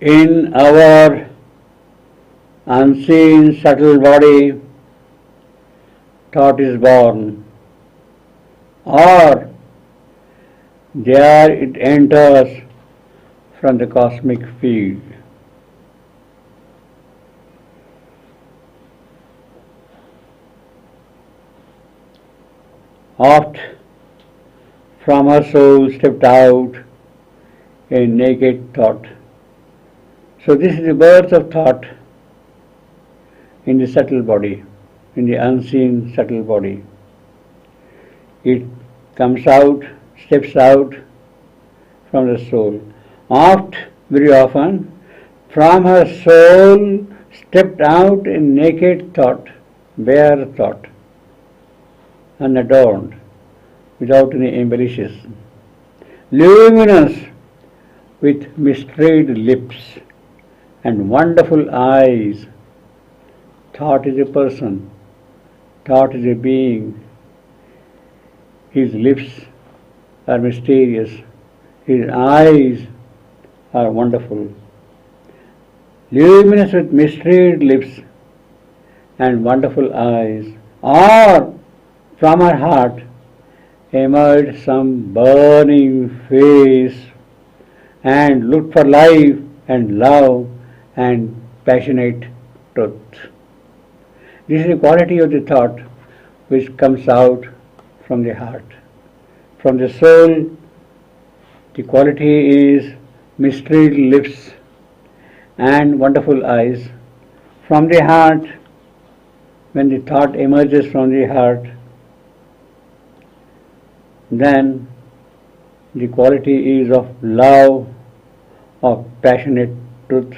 In our unseen subtle body, thought is born, or there it enters from the cosmic field. Oft from her soul stepped out a naked thought. So this is the birth of thought in the subtle body, in the unseen subtle body. It comes out, steps out from the soul. Oft, very often, from her soul stepped out a naked thought, bare thought, unadorned, without any embellishes, luminous, with mystried lips and wonderful eyes. Thought is a person, thought is a being. His lips are mysterious, his eyes are wonderful. Luminous with mystried lips and wonderful eyes. Or from her heart emerged some burning face and looked for life and love and passionate truth. This is the quality of the thought which comes out from the heart. From the soul, the quality is mystried lips and wonderful eyes. From the heart, when the thought emerges from the heart, then the quality is of love, of passionate truth,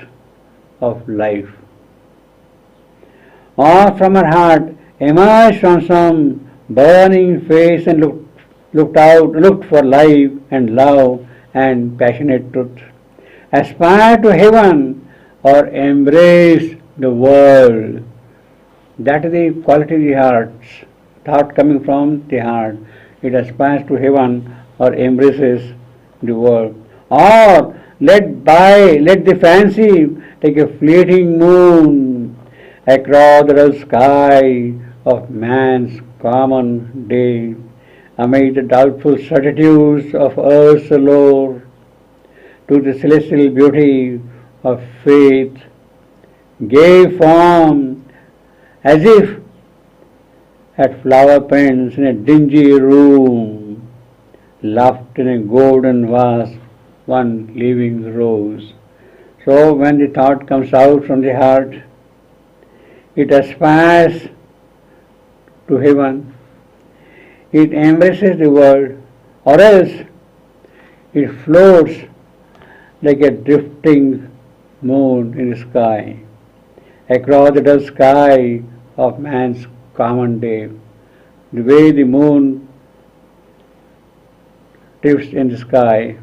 of life. Or from her heart emerged from some burning face and looked for life and love and passionate truth. Aspire to heaven or embrace the world. That is the quality of the heart, thought coming from the heart. It aspires to heaven or embraces the world. Or let the fancy take a fleeting moon across the dull sky of man's common day, amid the doubtful certitudes of earth's allure, to the celestial beauty of faith, gave form as if at flower prints in a dingy room, laughed in a golden vase, one living rose. So when the thought comes out from the heart, it aspires to heaven, it embraces the world, or else it floats like a drifting moon in the sky, across the dull sky of man's common day. The way the moon drifts in the sky,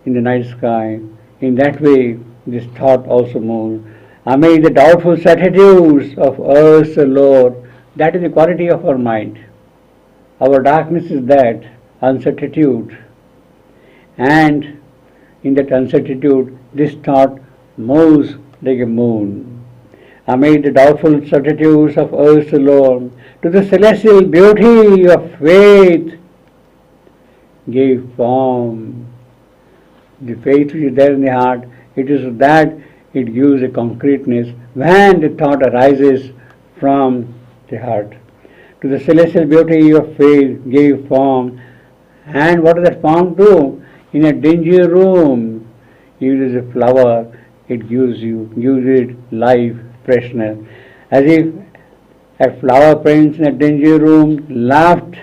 in the night sky, in that way this thought also moves. Amid the doubtful certitudes of earth's allure, that is the quality of our mind. Our darkness is that uncertitude, and in that uncertitude this thought moves like a moon. Amid the doubtful certitudes of earth's allure, to the celestial beauty of faith gave form. The faith which is there in the heart, it is that it gives a concreteness when the thought arises from the heart. To the celestial beauty of faith gave form. And what does that form do? In a dingy room, it is a flower, it gives it life, freshness. As if a flower prints in a dingy room, laughed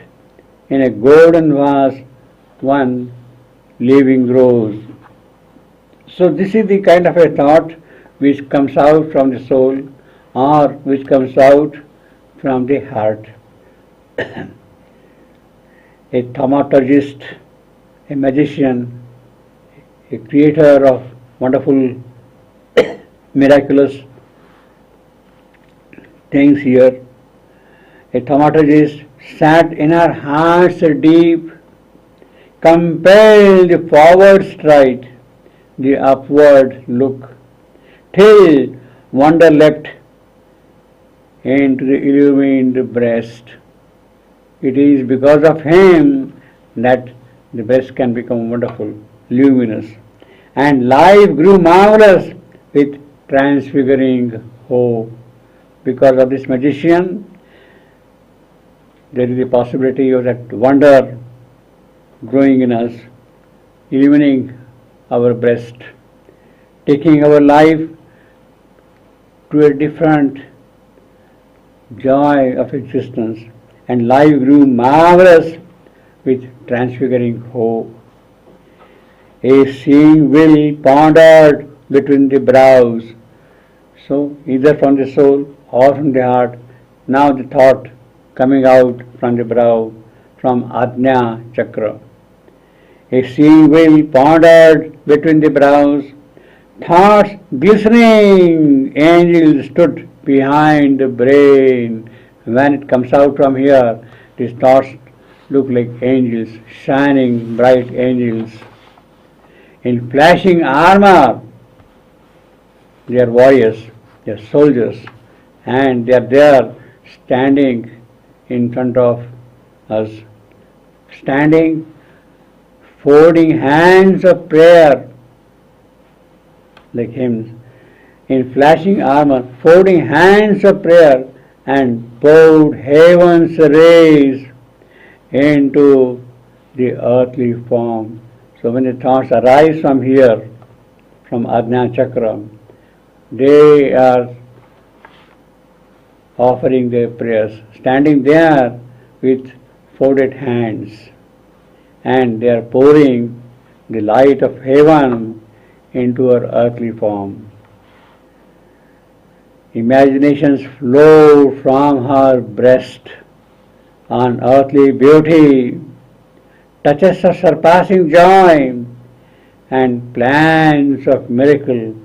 in a golden vase, one living rose. So this is the kind of a thought which comes out from the soul or which comes out from the heart. A thaumaturgist, a magician, a creator of wonderful, miraculous things here. A thaumaturgist sat in her heart's deep, compelled the forward stride, the upward look, till wonder leapt into the illumined breast. It is because of him that the breast can become wonderful, luminous, and life grew marvelous with transfiguring hope. Because of this magician, there is the possibility of that wonder growing in us, illumining our breast, taking our life to a different joy of existence, and life grew marvelous with transfiguring hope. A seeing will pondered between the brows. So, either from the soul or from the heart, now the thought coming out from the brow, from Odana Chakra. A seeing will pondered between the brows, thoughts glistening, angels stood behind the brain. When it comes out from here, these thoughts look like angels, shining bright angels. In flashing armor, they are warriors, they are soldiers, and they are there standing in front of us, standing, folding hands of prayer, like hymns, in flashing armor, folding hands of prayer, and poured heaven's rays into the earthly form. So when the thoughts arise from here, from Odana Chakra, they are offering their prayers, standing there with folded hands, and they are pouring the light of heaven into our earthly form. Imaginations flow from her breast on earthly beauty, touches of surpassing joy, and plans of miracle,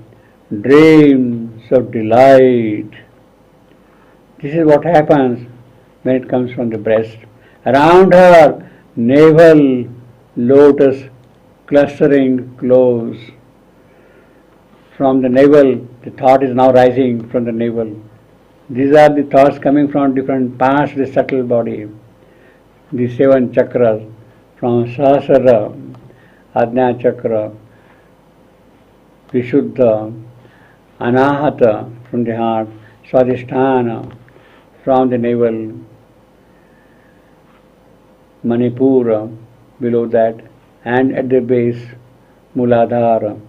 dreams of delight. This is what happens when it comes from the breast. Around her navel, lotus clustering close. From the navel, the thought is now rising from the navel. These are the thoughts coming from different parts of the subtle body. The 7 chakras, from Sahasrara, Odana Chakra, Vishuddha, Anahata from the heart, Swadhisthana from the navel, Manipura below that, and at the base, Muladhara.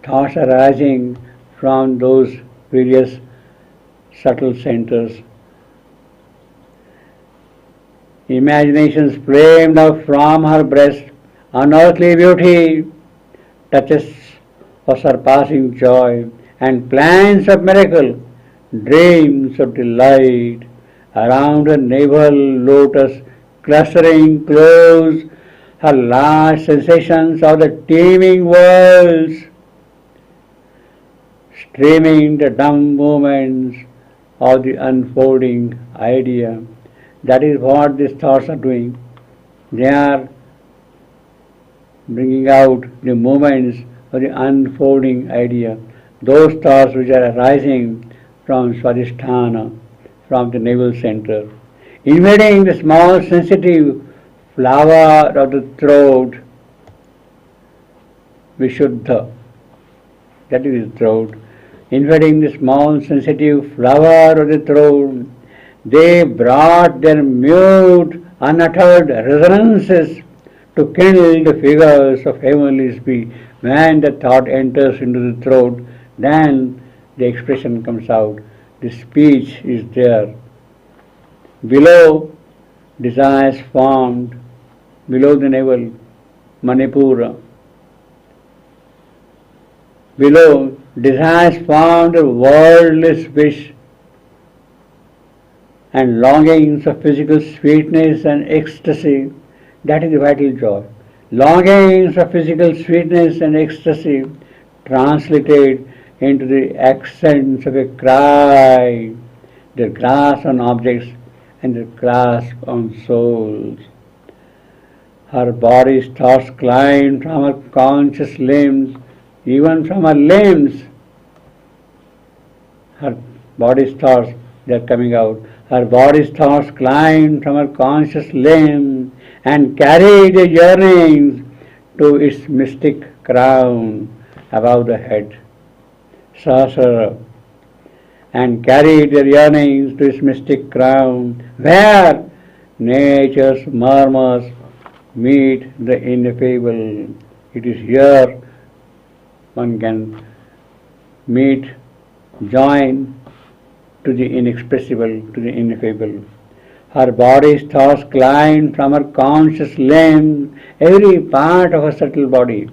Thoughts arising from those various subtle centers. Imaginations flamed up from her breast, unearthly beauty, touches of surpassing joy, and plans of miracle, dreams of delight. Around her navel, lotus clustering close, her last sensations of the teeming worlds, streaming the dumb movements of the unfolding idea. That is what these thoughts are doing. They are bringing out the movements of the unfolding idea. Those thoughts which are arising from Swadhisthana, from the navel center, invading the small sensitive flower of the throat, Vishuddha, that is the throat, invading the small sensitive flower of the throat, they brought their mute, unuttered resonances to kindle the figures of heavenly speech. When the thought enters into the throat, then the expression comes out. The speech is there. Below, desires formed, below the navel, Manipura. Below, desires formed a worldless wish and longings of physical sweetness and ecstasy. That is the vital joy. Longings of physical sweetness and ecstasy translated into the accents of a cry, their grasp on objects and their grasp on souls. Her body's thoughts climbed from her conscious limbs even from her limbs, her body's thoughts, they are coming out. Her body's thoughts climb from her conscious limb and carry the yearnings to its mystic crown above the head. Sahasrara, and carry their yearnings to its mystic crown, where nature's murmurs meet the ineffable. It is here one can meet, join to the inexpressible, to the ineffable. Her body's thoughts climb from her conscious limb, every part of her subtle body.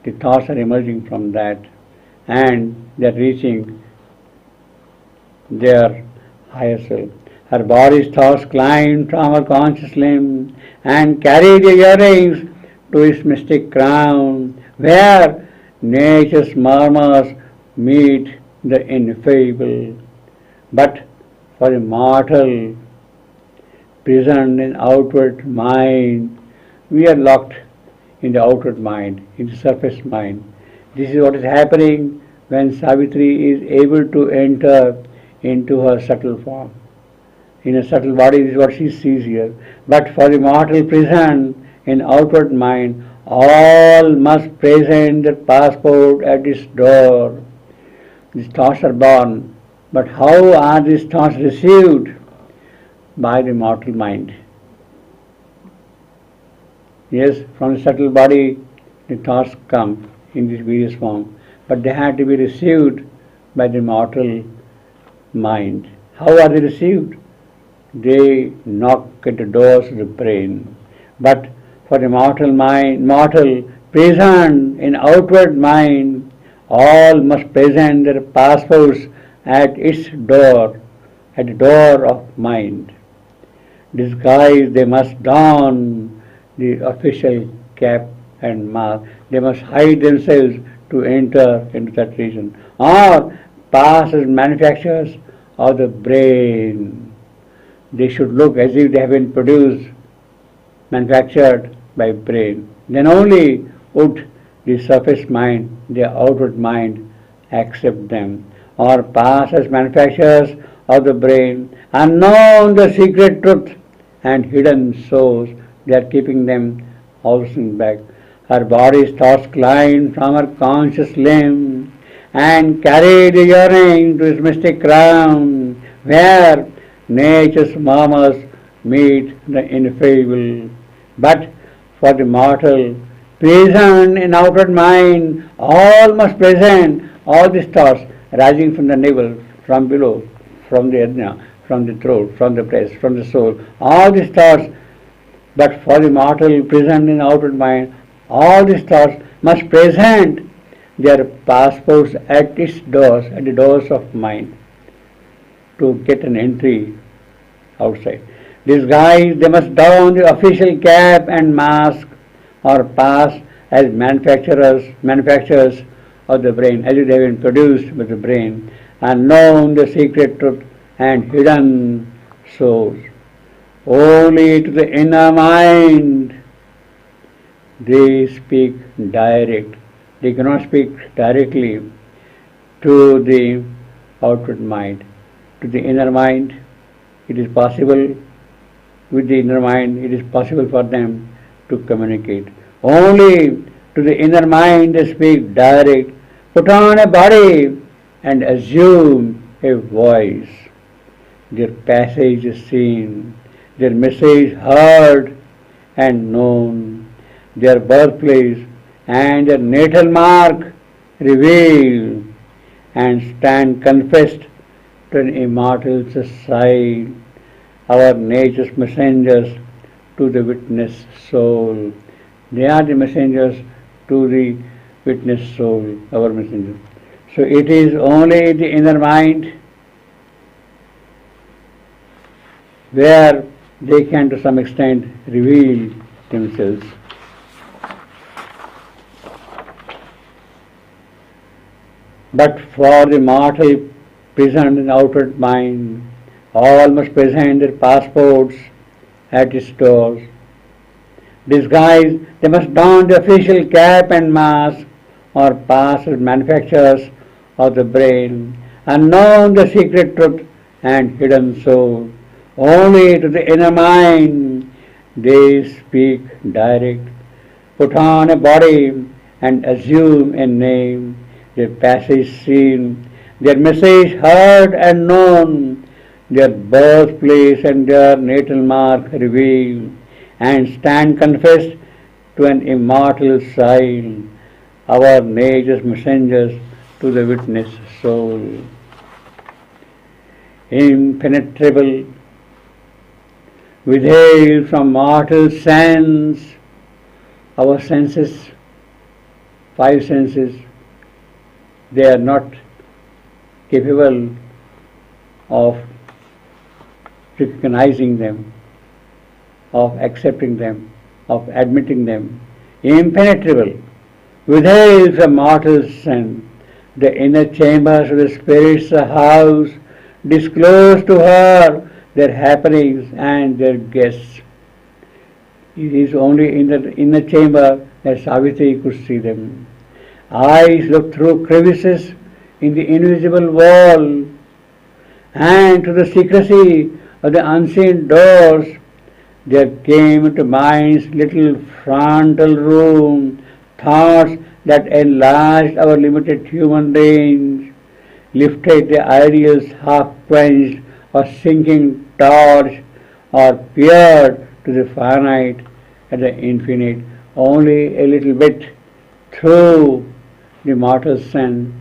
The thoughts are emerging from that, and they are reaching their higher self. Her body's thoughts climb from her conscious limb and carry the earrings to its mystic crown, where nature's murmurs meet the ineffable. But for the mortal, prisoned in outward mind, we are locked in the outward mind, in the surface mind. This is what is happening when Savitri is able to enter into her subtle form. In a subtle body, this is what she sees here. But for the mortal prison in outward mind, all must present their passport at its door. These thoughts are born. But how are these thoughts received? By the mortal mind. Yes, from the subtle body, the thoughts come in this various form. But they have to be received by the mortal mind. How are they received? They knock at the doors of the brain. But for the mortal mind, mortal present in outward mind, all must present their passports at its door, at the door of mind. Disguise, they must don the official cap and mask. They must hide themselves to enter into that region, or pass as manufacturers of the brain. They should look as if they have been produced, manufactured by brain. Then only would the surface mind, the outward mind, accept them, or pass as manufacturers of the brain, unknown the secret truth and hidden souls. They are keeping them housing back. Her body's thoughts climb from her conscious limb and carry the yearning to its mystic crown, where nature's murmurs meet the ineffable. But for the mortal, present in outward mind, all must present, all these thoughts rising from the navel, from below, from the ajna, from the throat, from the breast, from the soul, all these thoughts. But for the mortal present in outward mind, all these thoughts must present their passports at its doors, at the doors of mind, to get an entry outside. Disguised, they must don the official cap and mask, or pass as manufacturers of the brain, as if they have been produced by the brain, and known the secret truth and hidden souls. Only to the inner mind they speak direct. They cannot speak directly to the outward mind. To the inner mind, it is possible, with the inner mind, it is possible for them to communicate. Only to the inner mind they speak direct. Put on a body and assume a voice. Their passage is seen, their message heard and known, their birthplace and their natal mark revealed, and stand confessed to an immortal side, our nature's messengers to the witness soul. They are the messengers to the witness soul, our messengers. So it is only the inner mind where they can to some extent reveal themselves. But for the mortal present in outward mind, all must present their passports at its doors. Disguised, they must don the official cap and mask, or past manufacturers of the brain, unknown the secret truth and hidden soul. Only to the inner mind they speak direct, put on a body and assume a name, their passage seen, their message heard and known, their birthplace and their natal mark revealed, and stand confessed to an immortal sign, our nature's messengers to the witness soul. Impenetrable, withheld from mortal sense, our senses, five senses, they are not capable of recognizing them, of accepting them, of admitting them. Impenetrable, withheld from mortal sense, the inner chambers of the spirit's house disclose to her their happenings and their guests. It is only in the inner chamber that Savitri could see them. Eyes looked through crevices in the invisible wall, and to the secrecy of the unseen doors there came into mind's little frontal room thoughts that enlarged our limited human range, lifted the ideals half quenched or sinking torch, or peered to the finite and the infinite only a little bit through the mortal sense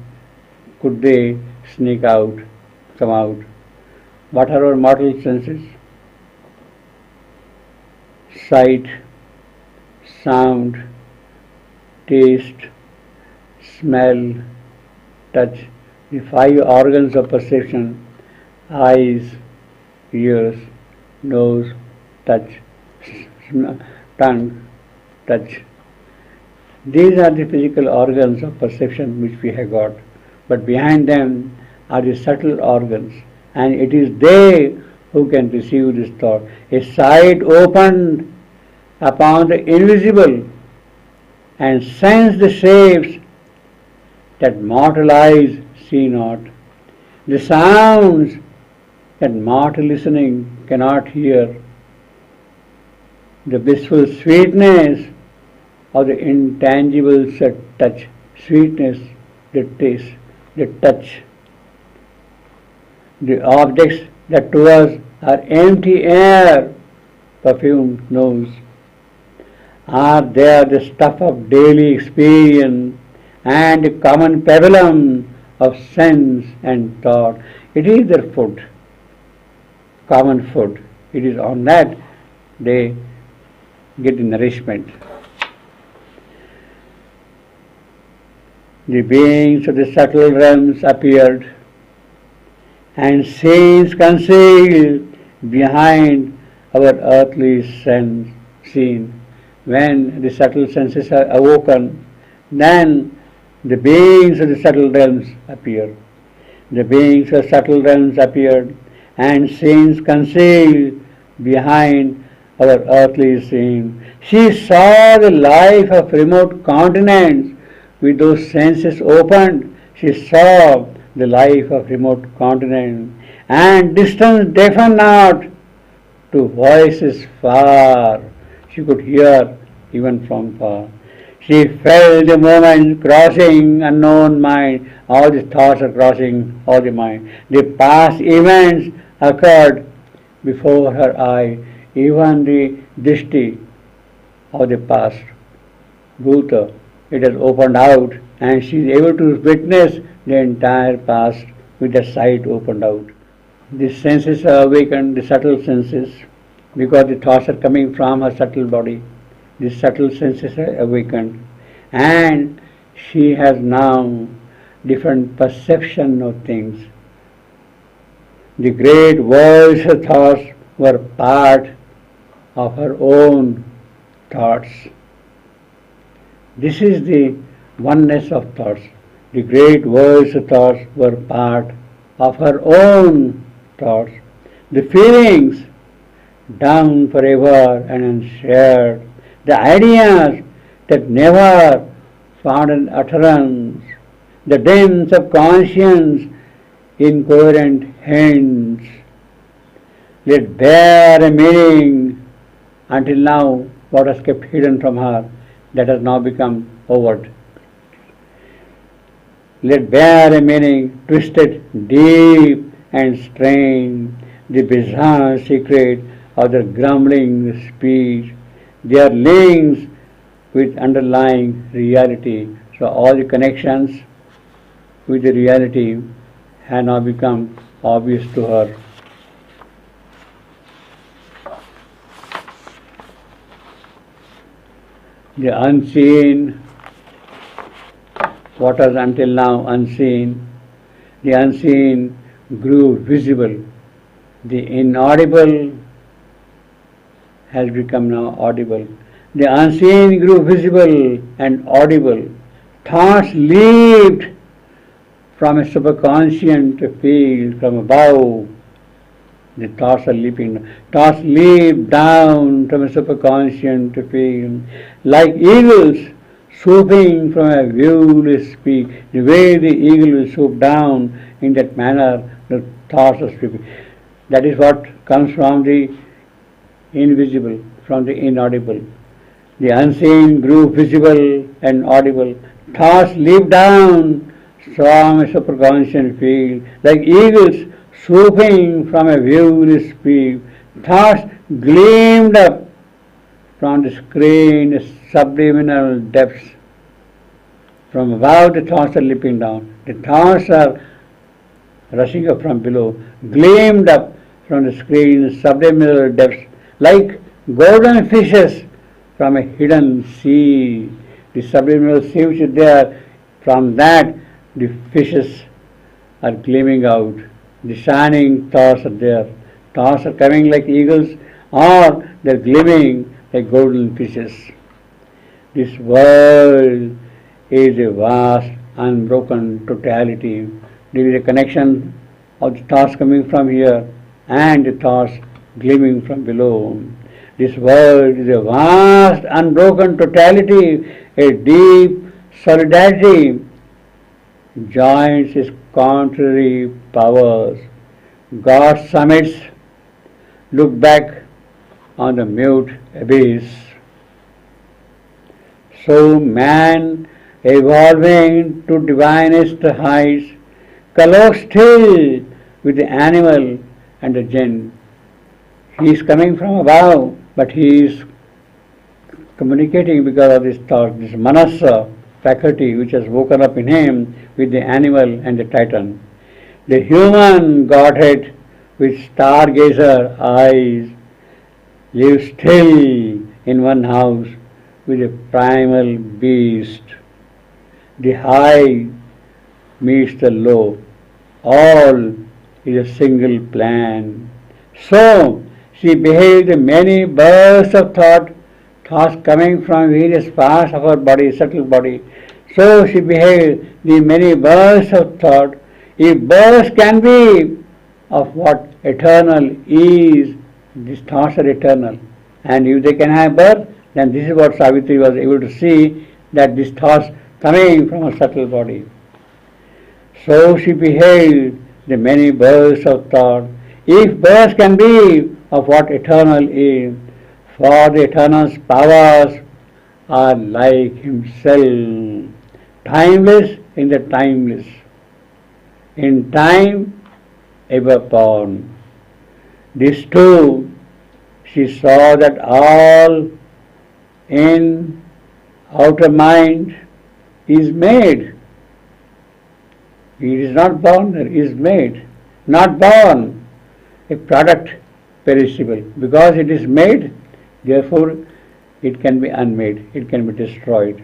could they sneak out, come out. What are our mortal senses? Sight, sound, taste, smell, touch, the five organs of perception: eyes, ears, nose, touch, tongue, touch. These are the physical organs of perception which we have got, but behind them are the subtle organs, and it is they who can receive this thought. A sight opened upon the invisible and sense the shapes that mortal eyes see not, the sounds that mortal listening cannot hear, the blissful sweetness of the intangible touch, sweetness, the taste, the touch, the objects that to us are empty air, perfumed nose, are there the stuff of daily experience and the common pabulum of sense and thought. It is their food, common food. It is on that they get the nourishment. The beings of the subtle realms appeared, and scenes concealed behind our earthly scene. When the subtle senses are awoken, then the beings of the subtle realms appear. The beings of subtle realms appeared, and scenes concealed behind our earthly scene. She saw the life of remote continents. With those senses opened, she saw the life of remote continents, and distance deafened not to voices far. She could hear even from far. She felt the moment crossing unknown mind. All the thoughts are crossing all the mind. The past events occurred before her eye, even the drishti of the past, Bhuta. It has opened out, and she is able to witness the entire past with the sight opened out. The senses are awakened, the subtle senses, because the thoughts are coming from her subtle body. The subtle senses are awakened, and she has now different perception of things. The great worlds of thoughts were part of her own thoughts. This is the oneness of thoughts. The great worlds of thoughts were part of her own thoughts. The feelings down forever and unshared. The ideas that never found an utterance, the dance of conscience, incoherent hands. Let bear a meaning. Until now, what was kept hidden from her, that has now become overt. Let bear a meaning, twisted deep and strange, the bizarre secret of their grumbling speech, their links with underlying reality. So all the connections with the reality have now become obvious to her. The unseen, what was until now unseen, the unseen grew visible. The inaudible has become now audible. The unseen grew visible and audible. Thoughts leaped from a superconscient field from above. The thoughts are leaping. Thoughts leap down from a superconscient field like eagles swooping from a viewless peak. The way the eagle will swoop down, in that manner the thoughts are sweeping. That is what comes from the invisible, from the inaudible. The unseen grew visible and audible. Thoughts leap down from a superconscious field like eagles swooping from a viewless peak. Thoughts gleamed up from the screen subliminal depths. From above the thoughts are leaping down. The thoughts are rushing up from below, gleamed up from the screen subliminal depths like golden fishes from a hidden sea. The subliminal sea which is there, from that the fishes are gleaming out. The shining thoughts are there. Thoughts are coming like eagles, or they are gleaming like golden fishes. This world is a vast, unbroken totality. There is a connection of the thoughts coming from here and the thoughts gleaming from below. This world is a vast, unbroken totality, a deep solidarity joins its contrary powers. God's summits look back on the mute abyss. So man, evolving to divinest heights, colloques still with the animal and the jinn. He is coming from above, but he is communicating because of this thought, this manasa faculty which has woken up in him with the animal and the titan. The human Godhead with stargazer eyes lives still in one house with a primal beast. The high meets the low. All is a single plan. So she behaved in many bursts of thoughts coming from various parts of her body, subtle body. So she behaved the many bursts of thought. If bursts can be of what eternal is, these thoughts are eternal. And if they can have birth, then this is what Savitri was able to see, that these thoughts coming from a subtle body. So she behaved the many bursts of thought. If bursts can be of what eternal is, for the eternal's powers are like himself, timeless in the timeless, in time ever born. This too, she saw that all in outer mind is made. It is not born, it is made. Not born, a product perishable. Because it is made, therefore it can be unmade, it can be destroyed.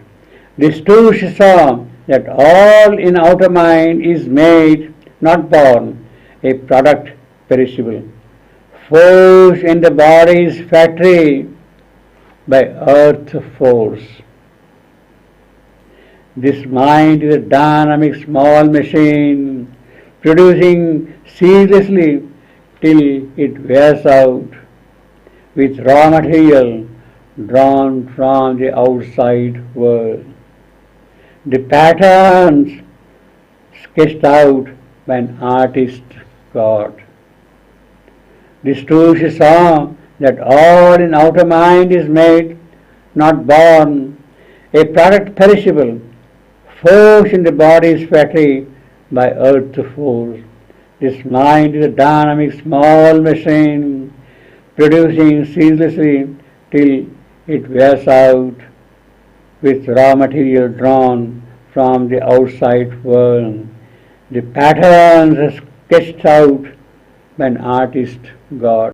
This too she saw, that all in outer mind is made, not born, a product perishable. Force in the body's factory by earth force. This mind is a dynamic small machine, producing ceaselessly till it wears out with raw material drawn from the outside world. the patterns sketched out by an artist God. This too she saw, that all in outer mind is made, not born, a product perishable, forced in the body's fatty by earth force. This mind is a dynamic small machine, producing ceaselessly till it wears out with raw material drawn from the outside world. The patterns are sketched out by an artist God.